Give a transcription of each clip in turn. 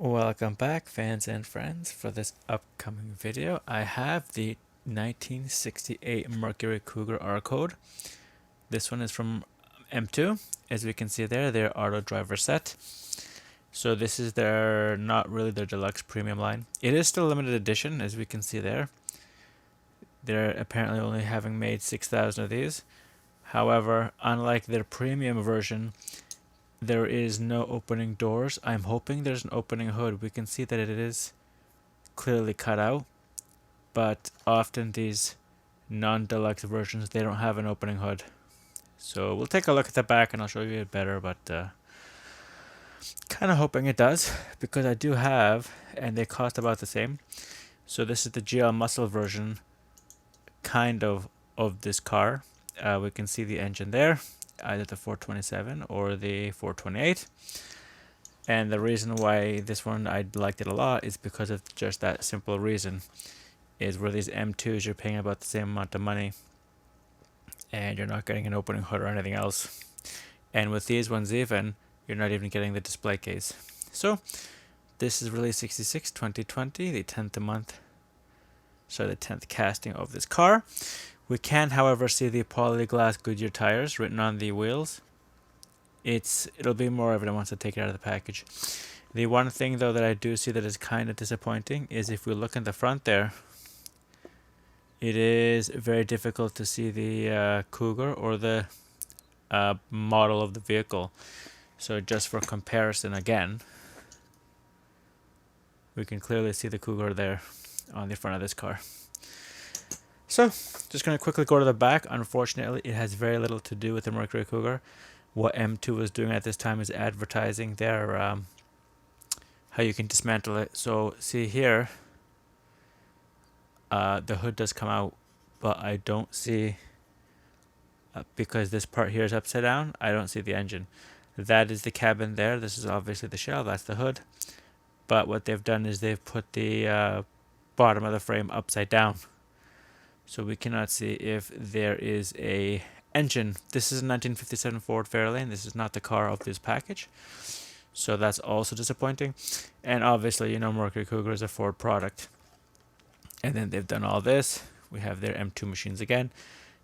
Welcome back, fans and friends. For this upcoming video, I have the 1968 Mercury Cougar R code. This one is from M2. As we can see there, their auto driver set. So this is their, not really their deluxe premium line. It is still limited edition, as we can see there. They're apparently only having made 6,000 of these. However, unlike their premium version, there is no opening doors. I'm hoping there's an opening hood. We can see that it is clearly cut out, but often these non-deluxe versions, they don't have an opening hood. So we'll take a look at the back and I'll show you it better, but kind of hoping it does, because I do have, and they cost about the same. So this is the GL Muscle version kind of this car. We can see the engine there, either the 427 or the 428. And the reason why this one I liked it a lot is because of just that simple reason, is where these M2s you're paying about the same amount of money and you're not getting an opening hood or anything else. And with these ones even, you're not even getting the display case. So this is release 66 2020, the 10th month, so the 10th casting of this car. We can, however, see the polyglass Goodyear tires written on the wheels. It'll be more evident once I take it out of the package. The one thing, though, that I do see that is kind of disappointing is if we look in the front there, it is very difficult to see the Cougar or the model of the vehicle. So just for comparison again, we can clearly see the Cougar there on the front of this car. So, just going to quickly go to the back. Unfortunately, it has very little to do with the Mercury Cougar. What M2 was doing at this time is advertising their how you can dismantle it. So, see here, the hood does come out, but I don't see, because this part here is upside down, I don't see the engine. That is the cabin there. This is obviously the shell. That's the hood. But what they've done is they've put the bottom of the frame upside down. So we cannot see if there is a engine. This is a 1957 Ford Fairlane. This is not the car of this package. So that's also disappointing. And obviously, you know, Mercury Cougar is a Ford product. And then they've done all this. We have their M2 machines again.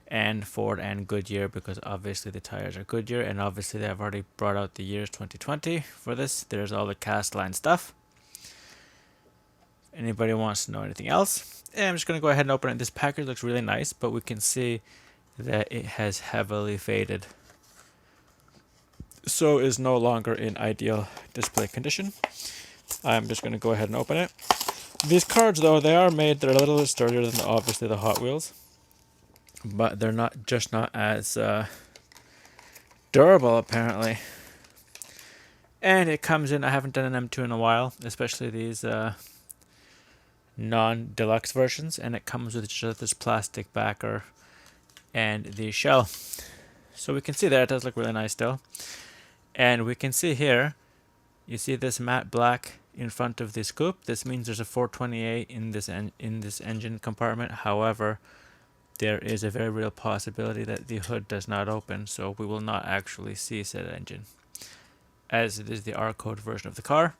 And Ford and Goodyear, because obviously the tires are Goodyear. And obviously they have already brought out the years 2020 for this. There's all the cast line stuff. Anybody wants to know anything else? And I'm just going to go ahead and open it. This package looks really nice, but we can see that it has heavily faded. So is no longer in ideal display condition. I'm just going to go ahead and open it. These cards, though, they're a little bit sturdier than obviously the Hot Wheels, but they're not as durable apparently. And it comes in, I haven't done an M2 in a while, especially these non-deluxe versions, and it comes with just this plastic backer and the shell. So we can see that it does look really nice still. And we can see here, you see this matte black in front of this coupe. This means there's a 428 in this engine compartment. However, there is a very real possibility that the hood does not open, so we will not actually see said engine, as it is the R code version of the car.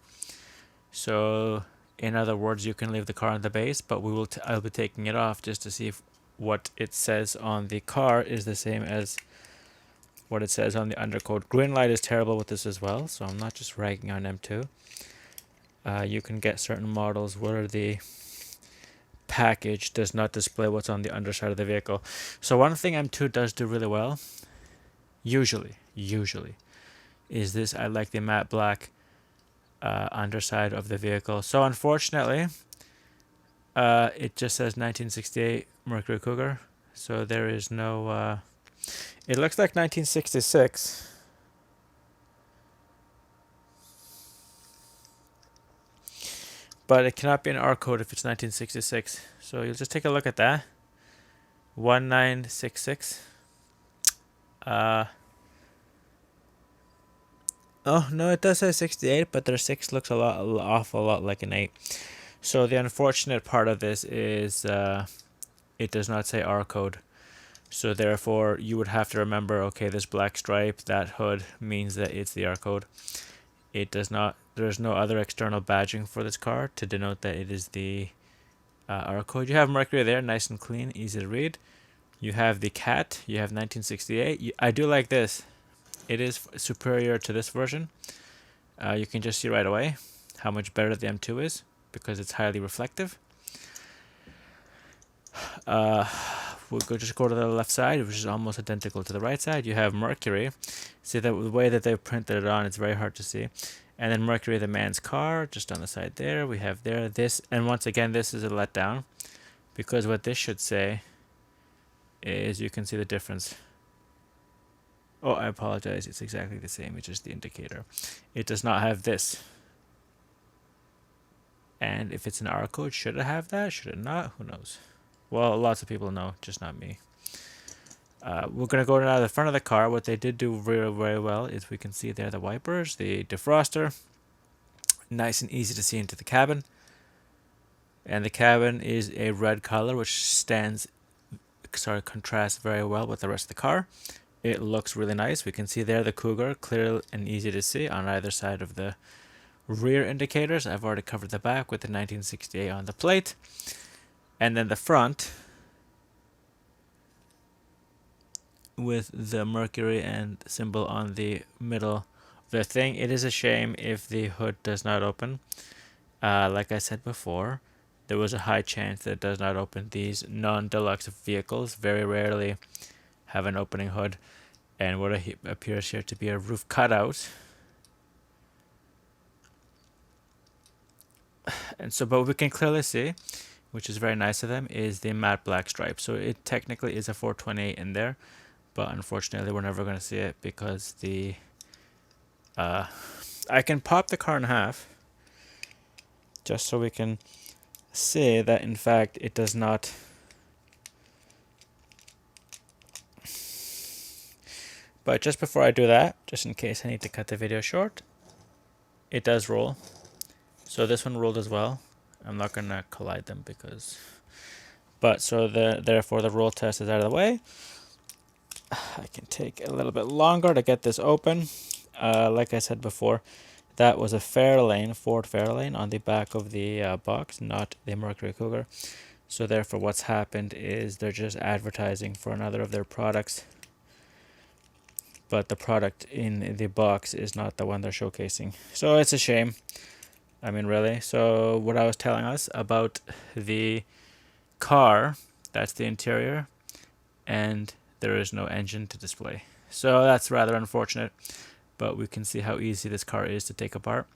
So in other words, you can leave the car on the base, but I'll be taking it off just to see if what it says on the car is the same as what it says on the undercode. Green light is terrible with this as well, so I'm not just ragging on M2. You can get certain models where the package does not display what's on the underside of the vehicle. So one thing M2 does do really well, usually, is this. I like the matte black underside of the vehicle. So unfortunately, it just says 1968 Mercury Cougar, so there is no it looks like 1966, but it cannot be an R code if it's 1966. So you'll just take a look at that. 1966. Oh, no, it does say 68, but their 6 looks awful lot like an 8. So the unfortunate part of this is it does not say R code. So therefore, you would have to remember, okay, this black stripe, that hood means that it's the R code. It does not There is no other external badging for this car to denote that it is the R code. You have Mercury there, nice and clean, easy to read. You have the cat. You have 1968. I do like this. It is superior to this version. You can just see right away how much better the M2 is because it's highly reflective. We'll just go to the left side, which is almost identical to the right side. You have Mercury. See that the way that they've printed it on, it's very hard to see. And then Mercury, the man's car, just on the side there. We have there this, and once again, this is a letdown because what this should say is you can see the difference. Oh, I apologize. It's exactly the same. It's just the indicator. It does not have this. And if it's an R code, should it have that? Should it not? Who knows? Well, lots of people know, just not me. We're going to go to the front of the car. What they did do very, very well is we can see there the wipers, the defroster. Nice and easy to see into the cabin. And the cabin is a red color, which contrasts very well with the rest of the car. It looks really nice. We can see there the Cougar, clear and easy to see on either side of the rear indicators. I've already covered the back with the 1968 on the plate. And then the front with the Mercury and symbol on the middle of the thing. It is a shame if the hood does not open. Like I said before, there was a high chance that it does not open. These non-deluxe vehicles very rarely have an opening hood, and what appears here to be a roof cutout. And so, but we can clearly see, which is very nice of them, is the matte black stripe. So it technically is a 428 in there, but unfortunately we're never going to see it because the I can pop the car in half just so we can see that in fact it does not but just before I do that, just in case I need to cut the video short, it does roll. So this one rolled as well. I'm not going to collide them because so therefore the roll test is out of the way. I can take a little bit longer to get this open. Like I said before, that was a Fairlane, Ford Fairlane on the back of the box, not the Mercury Cougar. So therefore what's happened is they're just advertising for another of their products, but the product in the box is not the one they're showcasing. So it's a shame. I mean, really. So what I was telling us about the car, that's the interior, and there is no engine to display. So that's rather unfortunate, but we can see how easy this car is to take apart.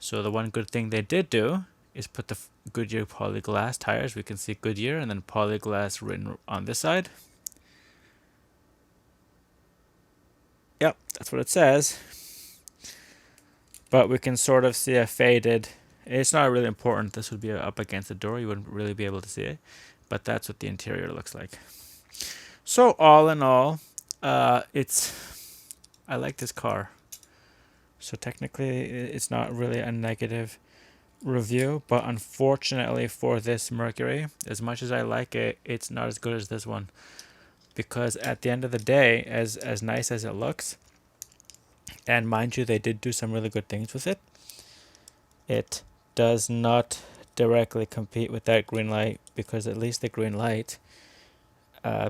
So the one good thing they did do is put the Goodyear Polyglass tires. We can see Goodyear and then Polyglass written on this side. Yep, that's what it says. But we can sort of see a faded. It's not really important. This would be up against the door. You wouldn't really be able to see it. But that's what the interior looks like. So all in all, I like this car. So technically, it's not really a negative review. But unfortunately for this Mercury, as much as I like it, it's not as good as this one. Because at the end of the day, as nice as it looks, and mind you, they did do some really good things with it, it does not directly compete with that green light, because at least the green light,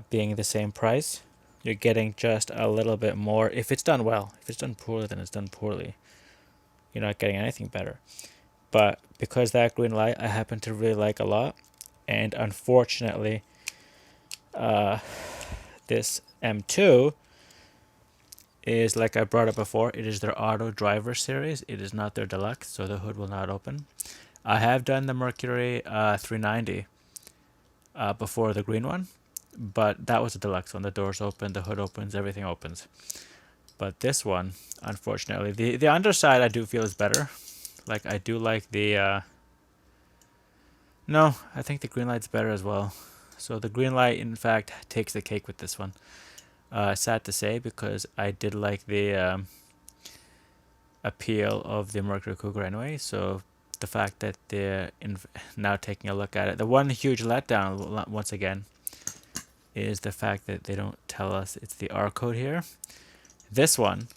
being the same price, you're getting just a little bit more if it's done well. If it's done poorly, then it's done poorly. You're not getting anything better. But because that green light I happen to really like a lot, and unfortunately this M2 is, like I brought up before, it is their auto driver series. It is not their deluxe, so the hood will not open. I have done the Mercury 390 before, the green one, but that was a deluxe one. The doors open, the hood opens, everything opens. But this one, unfortunately, the underside I do feel is better. Like, I do like the no, I think the green light's better as well. So the green light, in fact, takes the cake with this one. Sad to say, because I did like the appeal of the Mercury Cougar anyway. So the fact that they're now taking a look at it, the one huge letdown, once again, is the fact that they don't tell us it's the R code here. This one,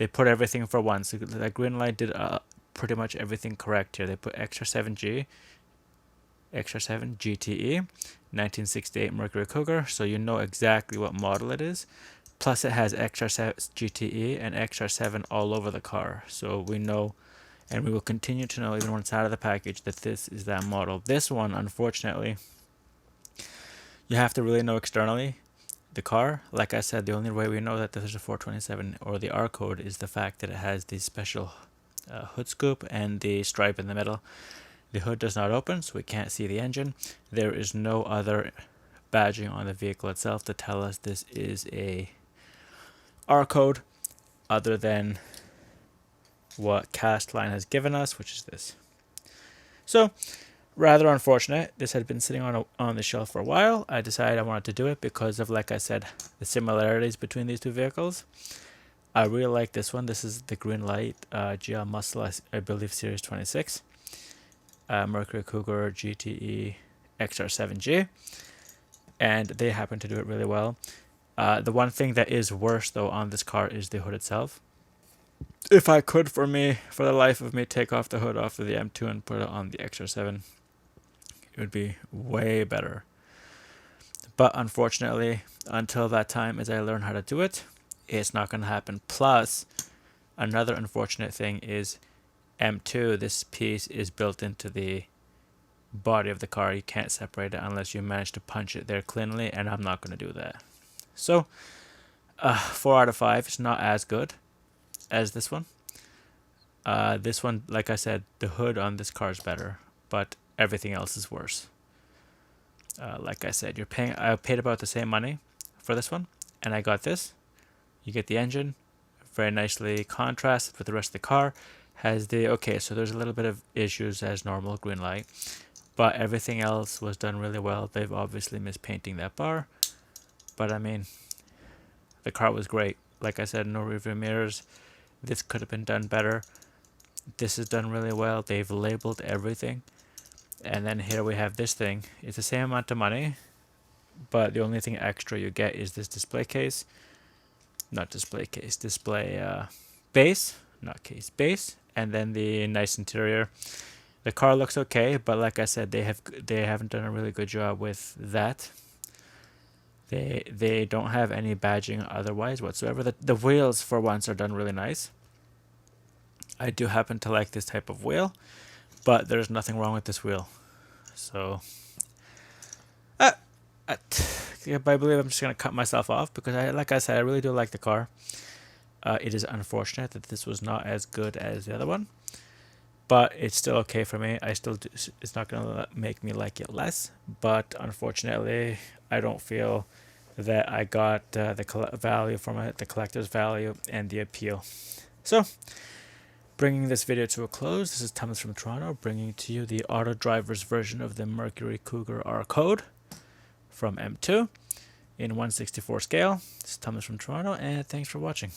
they put everything for once. So that Greenlight did pretty much everything correct here. They put extra 7G, extra 7 GTE, 1968 Mercury Cougar, so you know exactly what model it is. Plus it has extra 7 GTE and extra 7 all over the car, so we know, and we will continue to know even when it's out of the package, that this is that model. This one, unfortunately, you have to really know externally the car. Like I said, the only way we know that this is a 427 or the R code is the fact that it has the special hood scoop and the stripe in the middle. The hood does not open, so we can't see the engine. There is no other badging on the vehicle itself to tell us this is a R code other than what Castline has given us, which is this. So, rather unfortunate. This had been sitting on the shelf for a while. I decided I wanted to do it because of, like I said, the similarities between these two vehicles. I really like this one. This is the Greenlight GL Muscle, I believe, Series 26. Mercury Cougar GTE XR7G. And they happen to do it really well. The one thing that is worse, though, on this car is the hood itself. If I could, for the life of me, take off the hood off of the M2 and put it on the XR7, it would be way better. But unfortunately, until that time, as I learn how to do it, it's not going to happen. Plus, another unfortunate thing is M2, this piece is built into the body of the car. You can't separate it unless you manage to punch it there cleanly, and I'm not going to do that. So, 4 out of 5. It's not as good as this one. This one, like I said, the hood on this car is better, but everything else is worse. Like I said, I paid about the same money for this one, and I got this. You get the engine, very nicely contrasted with the rest of the car. Has the, okay, so there's a little bit of issues as normal, Greenlight, but everything else was done really well. They've obviously missed painting that bar, but I mean, the car was great. Like I said, no rearview mirrors. This could have been done better. This is done really well. They've labeled everything. And then here we have this thing. It's the same amount of money, but the only thing extra you get is this display case. Not display case, display base, not case, base, and then the nice interior. The car looks okay, but like I said, they haven't done a really good job with that. They don't have any badging otherwise whatsoever. The wheels for once are done really nice. I do happen to like this type of wheel, but there's nothing wrong with this wheel. So I believe I'm just gonna cut myself off because like I said, I really do like the car. It is unfortunate that this was not as good as the other one, but it's still okay for me. It's not gonna make me like it less, but unfortunately, I don't feel that I got the value from it, the collector's value, and the appeal. So, bringing this video to a close, this is Thomas from Toronto, bringing to you the auto driver's version of the Mercury Cougar R code from M2 in 1/64 scale. This is Thomas from Toronto, and thanks for watching.